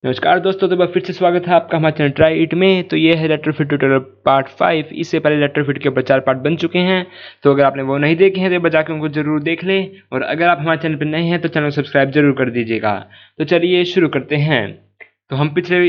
नमस्कार दोस्तों, तो फिर से स्वागत है आपका हमारे चैनल ट्राई इट में। तो ये है रेट्रोफिट ट्यूटोरियल पार्ट 5। इससे पहले रेट्रोफिट के ऊपर 4 पार्ट बन चुके हैं, तो अगर आपने वो नहीं देखे हैं तो बजा के उनको जरूर देख लें। और अगर आप हमारे चैनल पर नए हैं तो चैनल को सब्सक्राइब जरूर कर दीजिएगा। तो चलिए शुरू करते हैं। तो हम पिछले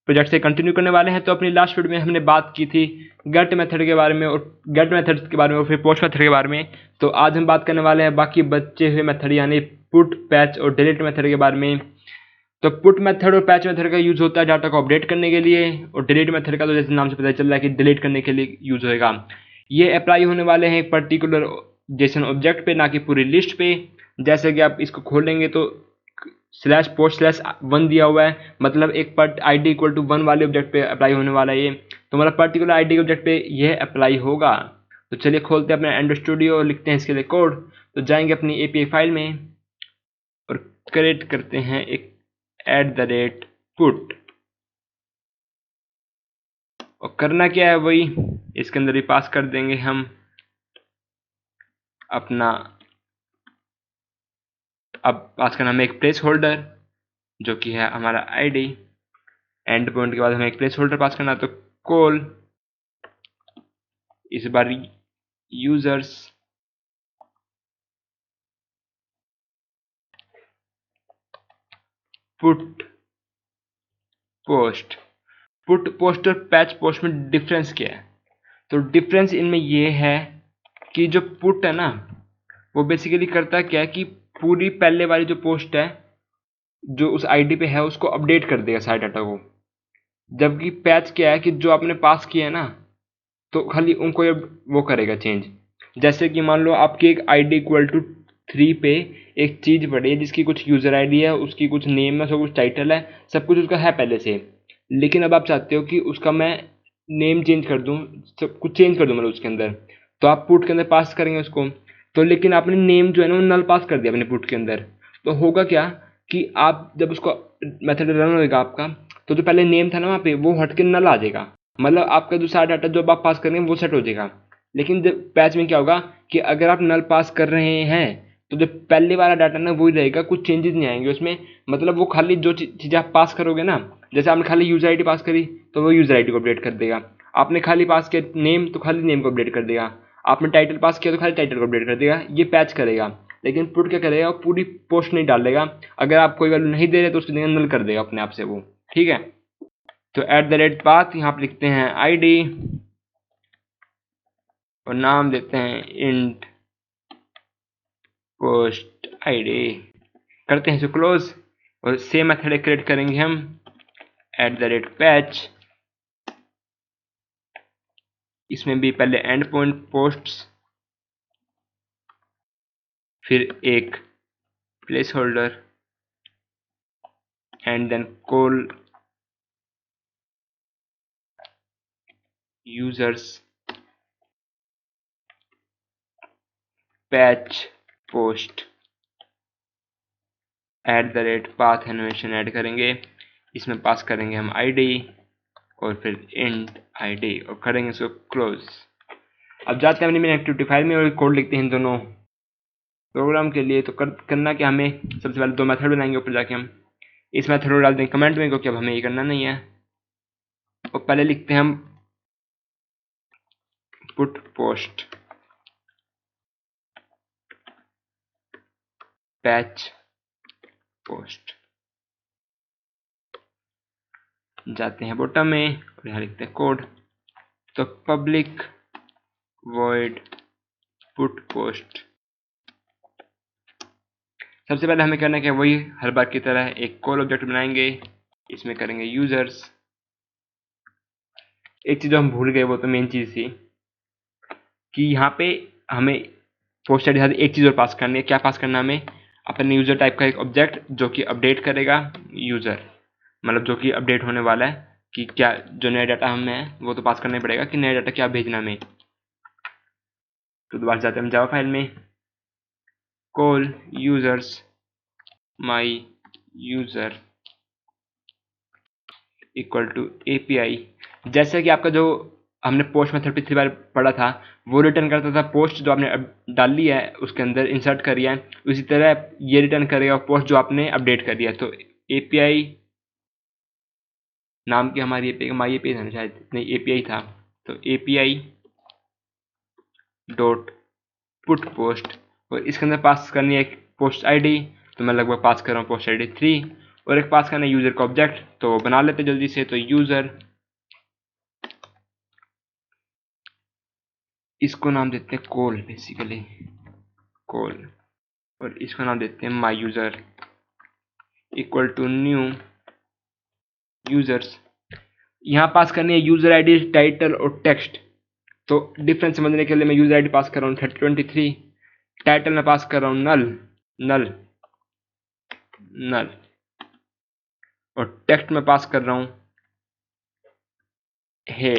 प्रोजेक्ट से कंटिन्यू करने वाले हैं। तो अपनी लास्ट वीडियो में हमने बात की थी गेट मेथड के बारे में और गेट मेथड के बारे में और फिर पोस्ट मेथड के बारे में। तो आज हम बात करने वाले हैं बाकी बचे हुए मेथड यानी पुट, पैच और डिलीट मेथड के बारे में। तो पुट मेथड और पैच मेथड का यूज होता है डाटा को अपडेट करने के लिए, और डिलीट मेथड का तो जैसे नाम से पता चल रहा है कि डिलीट करने के लिए यूज होएगा। ये अप्लाई होने वाले हैं एक पर्टिकुलर जेसन ऑब्जेक्ट पे, ना कि पूरी लिस्ट पे। जैसे कि आप इसको खोलेंगे तो /post/1 दिया हुआ है, मतलब एक पर्ट id इक्वल टू 1 वाले ऑब्जेक्ट पे अप्लाई होने वाला है ये। तो मतलब पर्टिकुलर id ऑब्जेक्ट पे यह अप्लाई होगा। तो चलिए खोलते हैं अपना एंड्रॉइड स्टूडियो और लिखते हैं इसके लिए कोड। तो जाएंगे अपनी एपीआई फाइल में और क्रिएट करते हैं एक @put। और करना क्या है वही इसके अंदर ही पास कर देंगे हम अपना। अब पास करना हमें एक प्लेस होल्डर जो कि है हमारा आईडी। एंड पॉइंट के बाद हमें एक प्लेस होल्डर पास करना, तो कॉल इस बार users put post. Put post और पैच पोस्ट में डिफरेंस क्या है? तो डिफरेंस इनमें ये है कि जो पुट है ना, वो बेसिकली करता क्या है कि पूरी पहले वाली जो पोस्ट है जो उस आईडी पे है उसको अपडेट कर देगा सारे डाटा को। जबकि पैच क्या है कि जो आपने पास किया है ना, तो खाली उनको ये वो करेगा चेंज। जैसे कि मान लो आपकी एक आईडी इक्वल टू 3 पे एक चीज़ पड़ी है जिसकी कुछ यूज़र आईडी है, उसकी कुछ नेम है, सब कुछ टाइटल है, सब कुछ उसका है पहले से। लेकिन अब आप चाहते हो कि उसका मैं नेम चेंज कर दूं, सब कुछ चेंज कर दूं मतलब उसके अंदर। तो आप पुट के अंदर पास करेंगे उसको। तो लेकिन आपने नेम जो है ना वो नल पास कर दिया अपने पुट के अंदर। तो होगा क्या कि आप जब उसको मेथड रन होगा आपका, तो जो पहले नेम था ना वहाँ पे वो हट के नल आ जाएगा। मतलब आपका जो सारा डाटा जो आप पास कर रहे हैं वो सेट हो जाएगा। लेकिन जब पैच में क्या होगा कि अगर आप नल पास कर रहे हैं तो जो पहले वाला डाटा ना वही रहेगा, कुछ चेंजेस नहीं आएंगे उसमें। मतलब वो खाली जो चीज़ें आप पास करोगे ना, जैसे आपने खाली यूज़र आईडी पास करी तो वो यूज़र आईडी को अपडेट कर देगा। आपने खाली पास किया नेम तो खाली नेम को अपडेट कर देगा। आपने टाइटल पास किया तो खाली टाइटल को अपडेट कर देगा। ये पैच करेगा। लेकिन पुट क्या करेगा, वो पूरी पोस्ट नहीं डाल देगा। अगर आप कोई वैल्यू नहीं दे रहे तो उसकी जगह नल कर देगा अपने आप से वो। ठीक है। तो @path यहाँ पे लिखते हैं आईडी और नाम देते हैं इंट पोस्ट आईडी। करते हैं इसे क्लोज और सेम मेथड क्रिएट करेंगे हम @patch। इसमें भी पहले एंड पॉइंट पोस्ट्स, फिर एक place holder and then call users patch post @path animation add करेंगे। इसमें पास करेंगे हम आईडी और फिर इंट आईडी और करेंगे इसको क्लोज। अब जाते हैं अपनी मेन एक्टिविटी फाइल में और कोड लिखते हैं इन दोनों प्रोग्राम के लिए। तो करना क्या, हमें सबसे पहले 2 मेथड बनाएंगे ऊपर जाके। हम इस मेथड को डाल देंगे कमेंट में क्योंकि अब हमें ये करना नहीं है। और पहले लिखते हैं हम पुट पोस्ट पैच पोस्ट। जाते हैं बॉटम में और यहाँ लिखते हैं कोड। तो पब्लिक वॉइड पुट पोस्ट। सबसे पहले हमें करना क्या, वही हर बार की तरह एक कॉल ऑब्जेक्ट बनाएंगे। इसमें करेंगे यूजर्स। एक चीज जो हम भूल गए वो तो मेन चीज थी कि यहाँ पे हमें पोस्ट आईडी साथ एक चीज और पास करनी है। क्या पास करना, हमें अपने यूजर टाइप का एक ऑब्जेक्ट जो कि अपडेट करेगा यूजर, मतलब जो कि अपडेट होने वाला है कि क्या जो नया डाटा हमें है वो तो पास करना ही पड़ेगा कि नया डाटा क्या भेजना हमें। तो दोबारा जाते हैं हम जावा फाइल में, call users my user equal to API. जैसे कि आपका जो हमने पोस्ट मेथड पिछली बार पढ़ा था वो रिटर्न करता था पोस्ट जो आपने डाल ली है उसके अंदर इंसर्ट करी है, उसी तरह ये रिटर्न करेगा पोस्ट जो आपने अपडेट करी है। तो एपीआई नाम की हमारी एपीआई माई एपीआई था ना शायद, नहीं एपीआई था, तो एपीआई डॉट पुट पोस्ट, और इसके अंदर पास करनी है एक पोस्ट आईडी, तो मैं लगभग पास कर रहा हूँ पोस्ट आईडी 3, और एक पास करना है यूजर का ऑब्जेक्ट, तो बना लेते जल्दी से। तो यूजर, इसको नाम देते हैं कॉल, बेसिकली कॉल, और इसका नाम देते हैं my user equal to new users. यहाँ पास करनी है यूजर आईडी, टाइटल और टेक्स्ट। तो डिफरेंस समझने के लिए मैं यूजर आईडी पास कर रहा हूँ 3023, टाइटल में पास कर रहा हूँ नल नल नल, और टेक्स्ट में पास कर रहा हूँ हे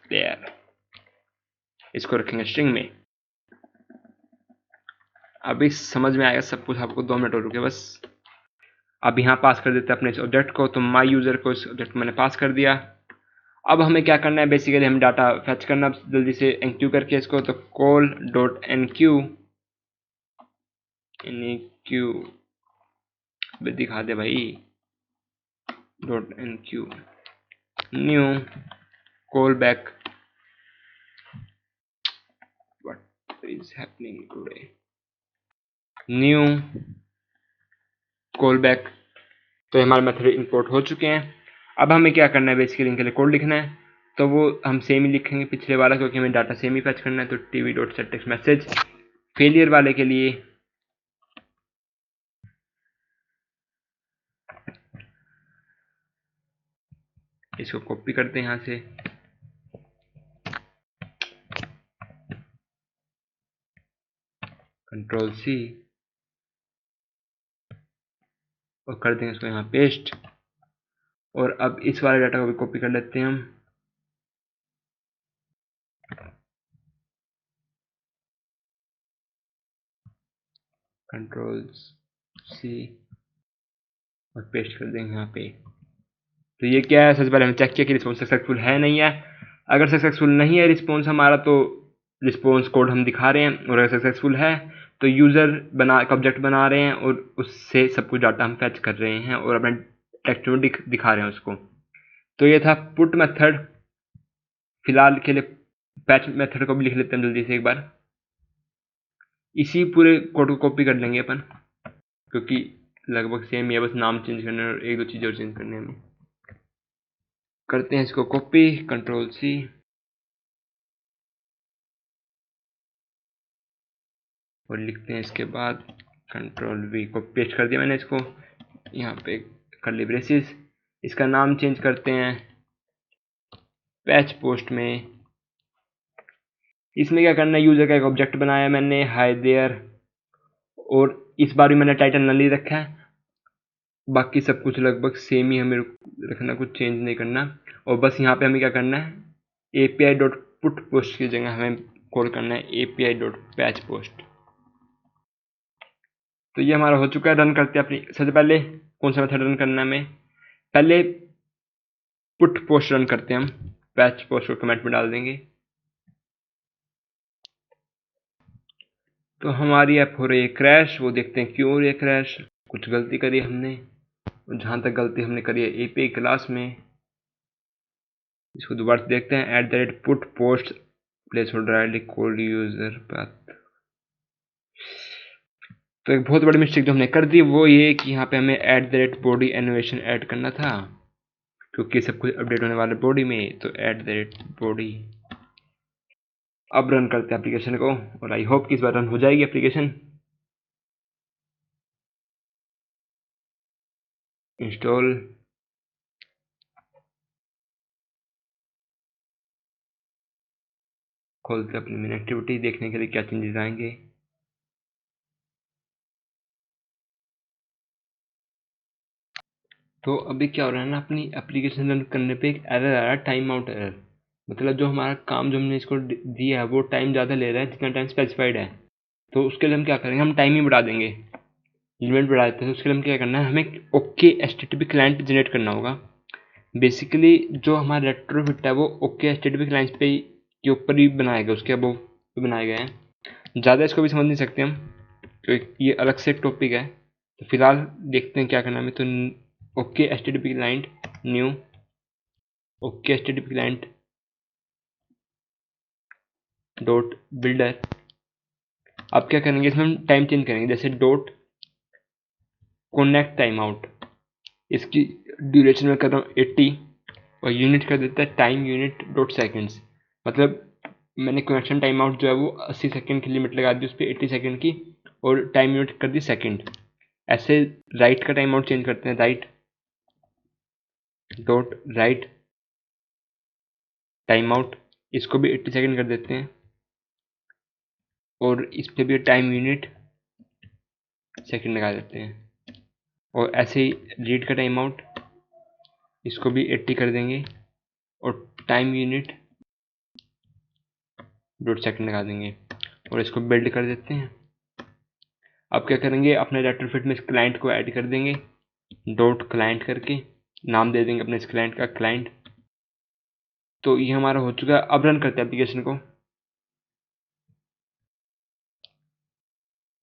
देयर, इसको रखेंगे स्ट्रिंग में। अभी समझ में आएगा सब कुछ आपको, 2 मिनट और रुके बस। अब यहाँ पास कर देते हैं अपने इस ऑब्जेक्ट को, तो माई यूजर को इस ऑब्जेक्ट को मैंने पास कर दिया। अब हमें क्या करना है, बेसिकली हम डाटा फेच करना जल्दी से एनक्यू करके इसको, तो कॉल डॉट एनक्यू एनक्यू दिखा दे भाई, dot NQ new call back, what is happening today, new call back. तो हमारे मेथड इंपोर्ट हो चुके हैं। अब हमें क्या करना है, बेसिकली इनके लिए कोड लिखना है, तो वो हम सेम ही लिखेंगे पिछले वाला, क्योंकि हमें डाटा सेम ही फेच करना है। तो TV dot set text message failure वाले के लिए इसको कॉपी करते हैं यहाँ से, कंट्रोल सी, और कर देंगे इसको यहाँ पेस्ट। और अब इस वाले डाटा को भी कॉपी कर लेते हैं हम, कंट्रोल सी, और पेस्ट कर देंगे यहाँ पे। तो ये क्या है, सबसे पहले हम चेक किया कि रिस्पॉन्स सक्सेसफुल है नहीं है। अगर सक्सेसफुल नहीं है रिस्पॉन्स हमारा, तो रिस्पॉन्स कोड हम दिखा रहे हैं, और अगर सक्सेसफुल है तो यूज़र बना का ऑब्जेक्ट बना रहे हैं, और उससे सब कुछ डाटा हम फैच कर रहे हैं, और अपने टेक्स्ट में दिखा रहे हैं उसको। तो ये था पुट मेथड। फिलहाल के लिए पैच मेथड को भी लिख लेते हैं जल्दी से एक बार। इसी पूरे कोड को कॉपी कर लेंगे अपन, क्योंकि लगभग सेम ही है, बस नाम चेंज करना है और 1-2 चीज़ें और चेंज करने में। करते हैं इसको कॉपी, कंट्रोल सी, और लिखते हैं इसके बाद कंट्रोल वी, को पेस्ट कर दिया मैंने इसको यहाँ पे कर्ली ब्रेसेस। इसका नाम चेंज करते हैं पैच पोस्ट में। इसमें क्या करना है, यूजर का एक ऑब्जेक्ट बनाया मैंने हाई देयर, और इस बार भी मैंने टाइटल नल ही रखा है। बाकी सब कुछ लगभग सेम ही हमें रखना, कुछ चेंज नहीं करना। और बस यहाँ पे हमें क्या करना है, एपीआई डॉट पुट पोस्ट की जगह हमें कॉल करना है एपीआई डॉट पैच पोस्ट। तो ये हमारा हो चुका है। रन करते हैं अपनी। सबसे पहले कौन सा मेथड रन करना है हमें, पहले पुट पोस्ट रन करते हैं हम, पैच पोस्ट को कमेंट में डाल देंगे। तो हमारी ऐप हो रही है क्रैश, वो देखते हैं क्यों हो रही है क्रैश। कुछ गलती करी हमने, और जहाँ तक गलती हमने करी है एपीआई क्लास में, इसको दोबारा से देखते हैं। @Put post place holder ID code user path. तो एक बहुत बड़ी मिस्टेक जो हमने कर दी वो ये कि यहाँ पे हमें @बॉडी एनिमेशन ऐड करना था, क्योंकि सब कुछ अपडेट होने वाले बॉडी में। तो @बॉडी। अब रन करते हैं एप्लीकेशन को, और आई होप कि इस बार रन हो जाएगी एप्लीकेशन। इंस्टॉल, खोलते अपनी मेन एक्टिविटी, देखने के लिए क्या चेंजेस आएंगे। तो अभी क्या हो रहा है ना, अपनी एप्लीकेशन रन करने पे एक एरर आ रहा है, टाइम आउट एरर। मतलब जो हमारा काम जो हमने इसको दिया है वो टाइम ज़्यादा ले रहा है जितना टाइम स्पेसिफाइड है। तो उसके लिए हम क्या करेंगे, हम टाइम ही बढ़ा देंगे, लिमिट बढ़ा देते हैं। तो उसके लिए हम क्या करना है, हमें ओके HTTP क्लाइंट जनरेट करना होगा। बेसिकली जो हमारा रेट्रोफिट है वो ओके HTTP क्लाइंट पे के ऊपर ही बनाया गया, उसके अबव भी बनाए गए हैं। ज़्यादा इसको भी समझ नहीं सकते हम, तो ये अलग से एक टॉपिक है। तो फिलहाल देखते हैं क्या करना है। तो okay HTTP client new okay HTTP client dot builder. अब क्या करेंगे, इसमें हम टाइम चेंज करेंगे, जैसे डॉट कनेक्ट टाइम आउट, इसकी ड्यूरेशन में कर रहा हूँ 80 और यूनिट कर देता है टाइम यूनिट डॉट सेकेंड्स। मतलब मैंने कनेक्शन टाइम आउट जो है वो 80 सेकंड की लिमिट लगा दी उस पर 80 सेकंड की, और टाइम यूनिट कर दी सेकंड। ऐसे राइट का टाइम आउट चेंज करते हैं, right dot right time out, इसको भी 80 सेकंड कर देते हैं और इस पर भी टाइम यूनिट सेकंड लगा देते हैं। और ऐसे ही रीड का टाइम आउट, इसको भी 80 कर देंगे और टाइम यूनिट डॉट सेकंड लगा देंगे और इसको बिल्ड कर देते हैं। अब क्या करेंगे, अपने रेट्रोफिट में इस क्लाइंट को ऐड कर देंगे, डॉट क्लाइंट करके नाम दे देंगे अपने इस क्लाइंट का क्लाइंट। तो ये हमारा हो चुका है। अब रन करते हैं एप्लीकेशन को।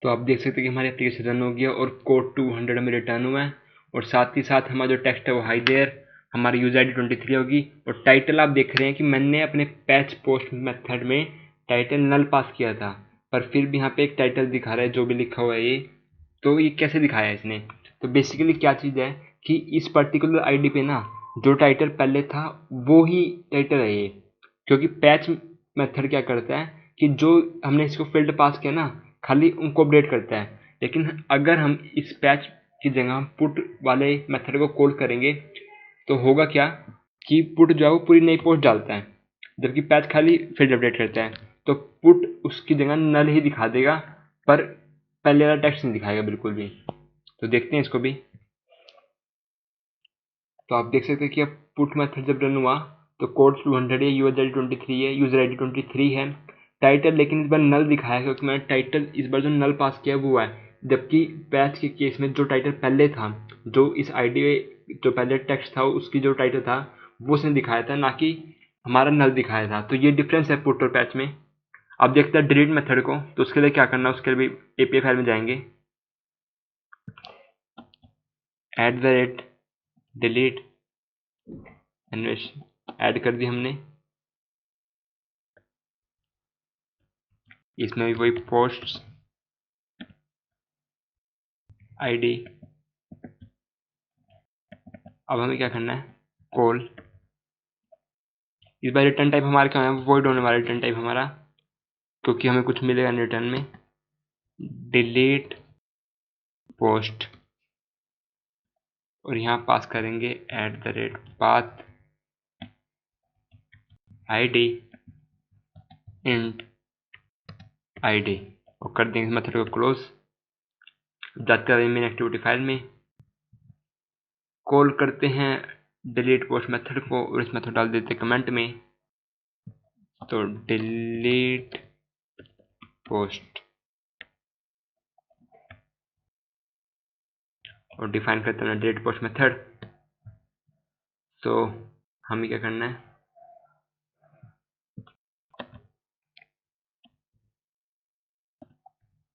तो आप देख सकते हैं कि हमारी एप्लीकेशन रन हो गया और कोड 200 हमें रिटर्न हुआ है, और साथ ही साथ हमारा जो टेक्स्ट है वो हाई देयर, हमारी यूजर ID 23 होगी। और टाइटल आप देख रहे हैं कि मैंने अपने पैच पोस्ट मेथड में टाइटल नल पास किया था, पर फिर भी यहाँ पे एक टाइटल दिखा रहा है जो भी लिखा हुआ है ये। तो ये कैसे दिखाया है इसने, तो बेसिकली क्या चीज़ है कि इस पर्टिकुलर ID पे ना जो टाइटल पहले था वो ही टाइटल है ये। क्योंकि पैच मेथड क्या करता है कि जो हमने इसको फील्ड पास किया ना खाली उनको अपडेट करता है, लेकिन अगर हम इस पैच की जगह पुट वाले मेथड को कॉल करेंगे तो होगा क्या कि पुट जो है वो पूरी नई पोस्ट डालता है, जबकि पैच खाली फील्ड अपडेट करता है। तो पुट उसकी जगह नल ही दिखा देगा, पर पहले वाला टेक्स्ट नहीं दिखाएगा बिल्कुल भी। तो देखते हैं इसको भी। तो आप देख सकते हैं कि अब पुट मेथड जब रन हुआ तो कोड 200 है, यूजर ID 23 है, यूजर ID 23 है, टाइटल लेकिन इस बार नल दिखाया है क्योंकि मैंने टाइटल इस बार जो नल पास किया वो है। जबकि पैच के केस में जो टाइटल पहले था, जो इस ID जो पहले टेक्स्ट था उसकी जो टाइटल था वो उसने दिखाया था, ना कि हमारा नल दिखाया था। तो ये डिफरेंस है पुट और पैच में। अब देखते हैं डिलीट मेथड को, तो उसके लिए क्या करना है, उसके लिए भी API फाइल में जाएंगे, @delete एनिमेशन ऐड कर दी हमने। इसमें भी वही पोस्ट ID। अब हमें क्या करना है, कॉल। इस बार रिटर्न टाइप हमारा क्या है, वॉइड होने वाला रिटर्न टाइप हमारा, क्योंकि हमें कुछ मिलेगा नहीं रिटर्न में। डिलीट पोस्ट और यहाँ पास करेंगे @path ID int ID और कर देंगे मेथड को क्लोज। जाते हैं मेन एक्टिविटी फाइल में, कॉल करते हैं डिलीट पोस्ट मेथड को और इस मेथड डाल देते हैं कमेंट में। तो डिलीट पोस्ट और डिफाइन करते हैं डिलीट पोस्ट मेथड। तो हमें क्या करना है,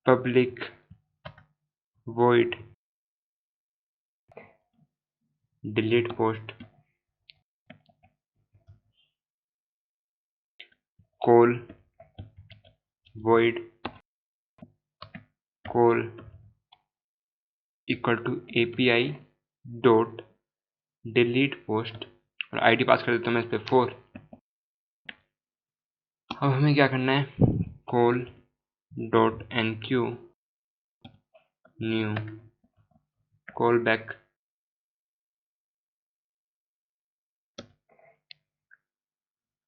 public void delete post call void call equal to API dot delete post और ID पास कर देता हूँ मैं इस पर 4। अब हमें क्या करना है, call dot enqueue new callback।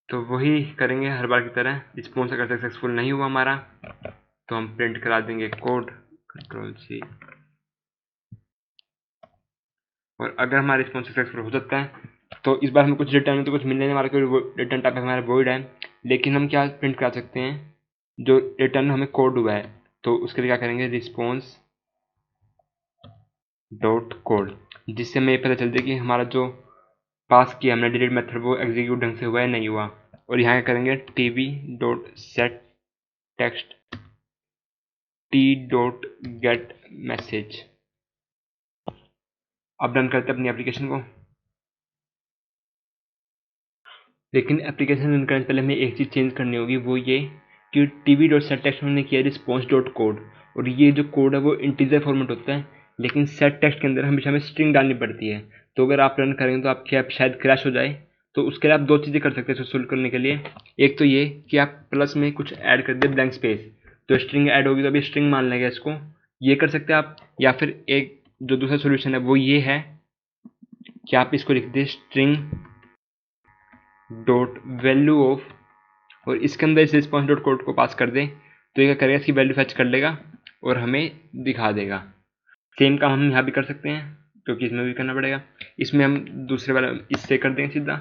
तो वही करेंगे हर बार की तरह, रिस्पॉन्स अगर सक्सेसफुल नहीं हुआ हमारा तो हम प्रिंट करा देंगे कोड, Ctrl+C। और अगर हमारा रिस्पॉन्स सक्सेसफुल हो सकता है तो इस बार हमें कुछ रिटर्न में तो कुछ मिलने वाला, क्योंकि रिटर्न टाइप हमारा वॉइड है। लेकिन हम क्या प्रिंट करा सकते हैं, जो रिटर्न हमें कोड हुआ है, तो उसके लिए क्या करेंगे, रिस्पॉन्स डॉट कोड, जिससे हमें पता चल जाए कि हमारा जो पास किया हमने डिलीट मेथड वो एग्जीक्यूट ढंग से हुआ है नहीं हुआ। और यहाँ क्या करेंगे, tv dot set text t dot gate message. अब रन करते हैं अपनी एप्लीकेशन को। लेकिन एप्लीकेशन रन करने से पहले हमें एक चीज़ चेंज करनी होगी, वो ये कि tv.setText हमने किया response.code, और ये जो कोड है वो इंटीजर फॉर्मेट होता है, लेकिन सेट टेक्स्ट के अंदर हमेशा हमें स्ट्रिंग डालनी पड़ती है। तो अगर आप रन करेंगे तो आपकी ऐप शायद क्रैश हो जाए। तो उसके लिए आप दो चीज़ें कर सकते हैं इसको सोल्व करने के लिए। एक तो ये कि आप प्लस में कुछ ऐड कर दे ब्लैंक स्पेस, तो स्ट्रिंग ऐड होगी तो अभी स्ट्रिंग मान लेगा इसको, ये कर सकते हैं आप। या फिर एक जो दूसरा सोल्यूशन है वो ये है कि आप इसको लिख दें स्ट्रिंग डॉट वैल्यू ऑफ, और इसके अंदर इस रिस्पॉन्स डॉट कोड को पास कर दें, तो ये क्या करेगा, इसकी वैल्यू फैच कर लेगा और हमें दिखा देगा। सेम काम हम यहाँ भी कर सकते हैं, क्योंकि इसमें भी करना पड़ेगा। इसमें हम दूसरे वाला इससे कर देंगे सीधा।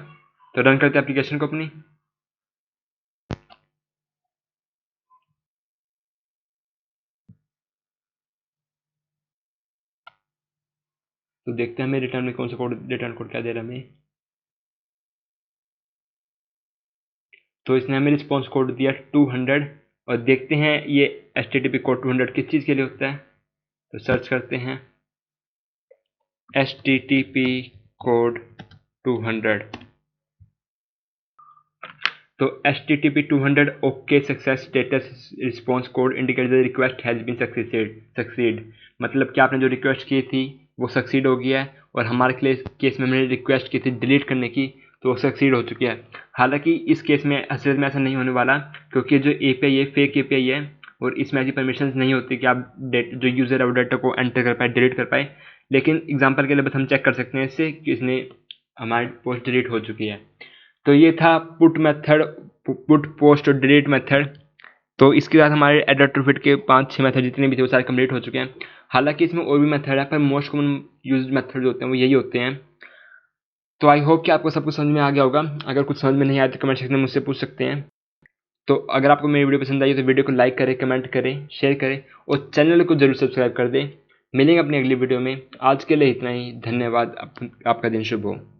तो रन करते हैं एप्लीकेशन को अपनी। तो देखते हैं हमें रिटर्न में कौन सा कोड, रिटर्न कोड क्या दे रहा है हमें। तो इसने हमें रिस्पॉन्स कोड दिया 200, और देखते हैं ये HTTP कोड 200 किस चीज़ के लिए होता है। तो सर्च करते हैं HTTP कोड 200। तो HTTP 200 okay success status response code indicate the request has been succeed, मतलब कि आपने जो रिक्वेस्ट की थी वो सक्सीड हो गया है, और हमारे केस में हमने रिक्वेस्ट की थी डिलीट करने की, तो वो सक्सीड हो चुकी है। हालांकि इस केस में असलियत में ऐसा नहीं होने वाला, क्योंकि जो API है फेक API है, और इसमें ऐसी परमिशन नहीं होती कि आप जो यूज़र है वो डाटा को एंटर कर पाए, डिलीट कर पाए। लेकिन एग्जाम्पल के लिए बस हम चेक कर सकते हैं इससे कि इसने हमारी पोस्ट डिलीट हो चुकी है। तो ये था पुट पोस्ट और डिलीट मेथड। तो इसके साथ हमारे एडर फिट के 5-6 मेथड जितने भी थे वो सारे कंप्लीट हो चुके हैं। हालांकि इसमें और भी मेथड है, पर मोस्ट कॉमन यूज मेथड जो होते हैं वो यही होते हैं। तो आई होप कि आपको सब कुछ समझ में आ गया होगा। अगर कुछ समझ में नहीं आया तो कमेंट सेक्शन में मुझसे पूछ सकते हैं। तो अगर आपको मेरी वीडियो पसंद आई तो वीडियो को लाइक करें, कमेंट करें, शेयर करें, और चैनल को जरूर सब्सक्राइब कर दें। मिलेंगे अपनी अगली वीडियो में। आज के लिए इतना ही। धन्यवाद। आपका दिन शुभ हो।